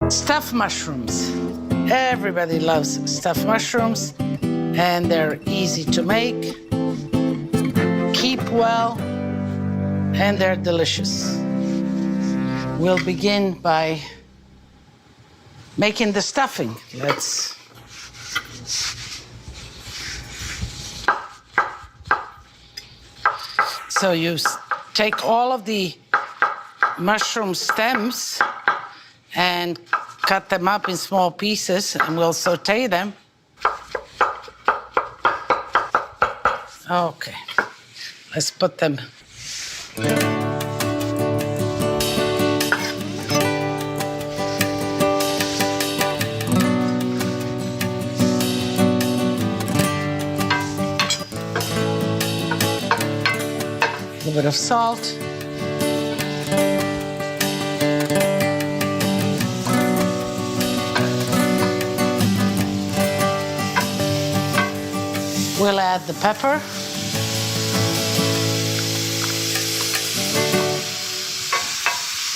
Stuffed mushrooms. Everybody loves stuffed mushrooms, and they're easy to make, keep well, and they're delicious. We'll begin by making the stuffing. So you take all of the mushroom stems and cut them up in small pieces, and we'll saute them. Okay, let's put them. A little bit of salt. We'll add the pepper.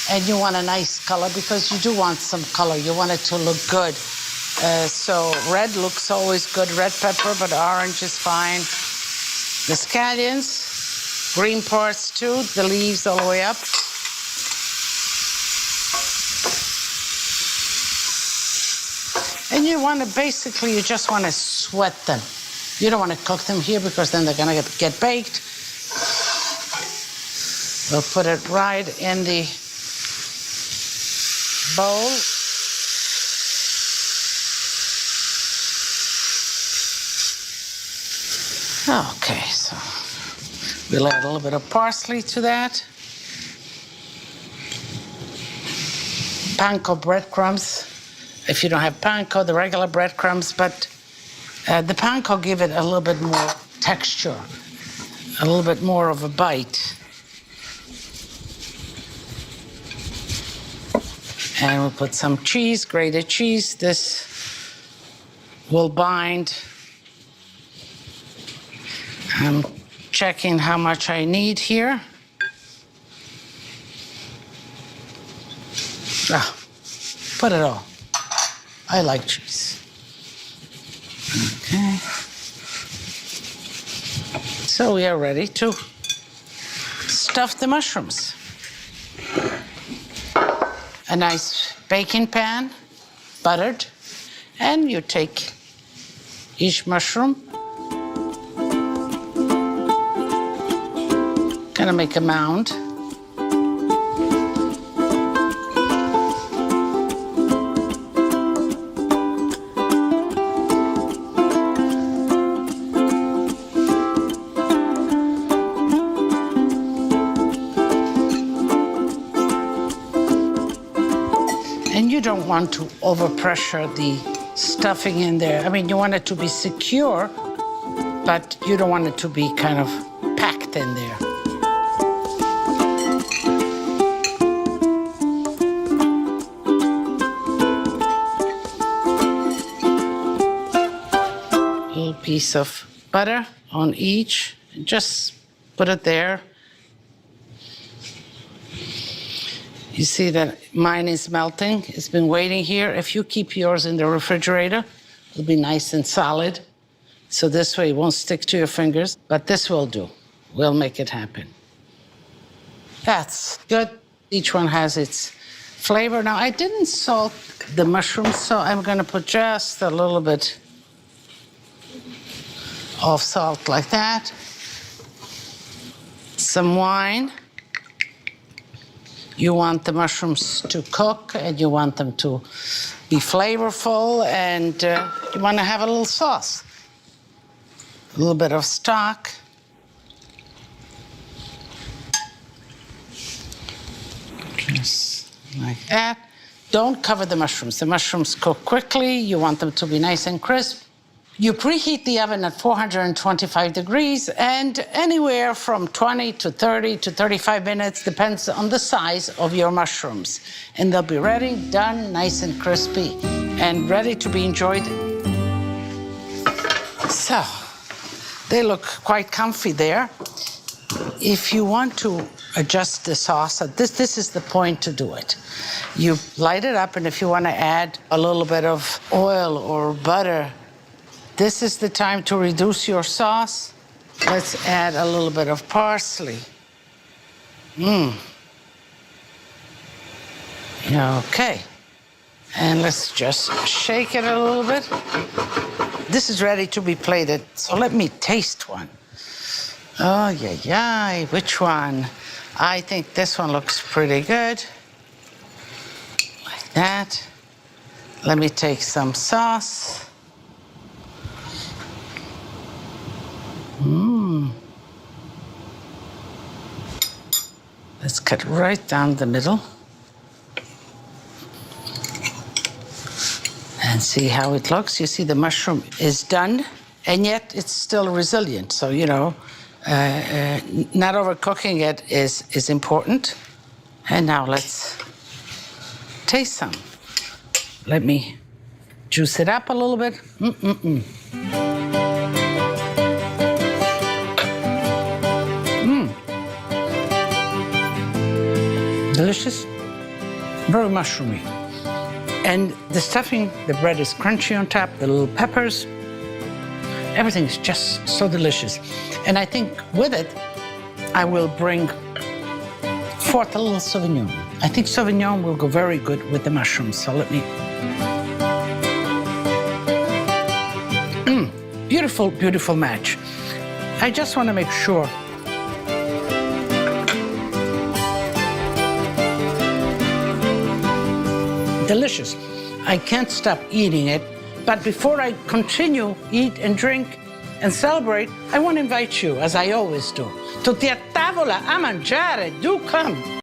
And you want a nice color because you do want some color. You want it to look good. So red looks always good, red pepper, but orange is fine. The scallions, green parts too, the leaves all the way up. And you want to basically, you just want to sweat them. You don't want to cook them here because then they're going to get baked. We'll put it right in the bowl. Okay, so we'll add a little bit of parsley to that. Panko breadcrumbs. If you don't have panko, the regular breadcrumbs, but the panko give it a little bit more texture, a little bit more of a bite. And we'll put some cheese, grated cheese. This will bind. I'm checking how much I need here. Put it all. I like cheese. Okay. So we are ready to stuff the mushrooms. A nice baking pan, buttered, and you take each mushroom, kind of make a mound. And you don't want to overpressure the stuffing in there. I mean, you want it to be secure, but you don't want it to be kind of packed in there. A little piece of butter on each. Just put it there. You see that mine is melting. It's been waiting here. If you keep yours in the refrigerator, it'll be nice and solid. So this way it won't stick to your fingers. But this will do. We'll make it happen. That's good. Each one has its flavor. Now, I didn't salt the mushrooms, so I'm going to put just a little bit of salt like that. Some wine. You want the mushrooms to cook, and you want them to be flavorful, and you want to have a little sauce. A little bit of stock. Just like that. Don't cover the mushrooms. The mushrooms cook quickly. You want them to be nice and crisp. You preheat the oven at 425 degrees, and anywhere from 20 to 30 to 35 minutes, depends on the size of your mushrooms. And they'll be ready, done, nice and crispy, and ready to be enjoyed. So, they look quite comfy there. If you want to adjust the sauce. This is the point to do it. You light it up, and if you want to add a little bit of oil or butter, this is the time to reduce your sauce. Let's add a little bit of parsley. Okay. And let's just shake it a little bit. This is ready to be plated, so let me taste one. Oh, yeah, which one? I think this one looks pretty good. Like that. Let me take some sauce. Let's cut right down the middle. And see how it looks. You see the mushroom is done, and yet it's still resilient. So, not overcooking it is important. And now let's taste some. Let me juice it up a little bit. Delicious, very mushroomy. And the stuffing, the bread is crunchy on top, the little peppers, everything is just so delicious. And I think with it, I will bring forth a little Sauvignon. I think Sauvignon will go very good with the mushrooms, so let me. Beautiful, beautiful match. I just want to make sure. Delicious. I can't stop eating it, but before I continue, eat and drink and celebrate, I want to invite you, as I always do, tutti a tavola a mangiare. Do come.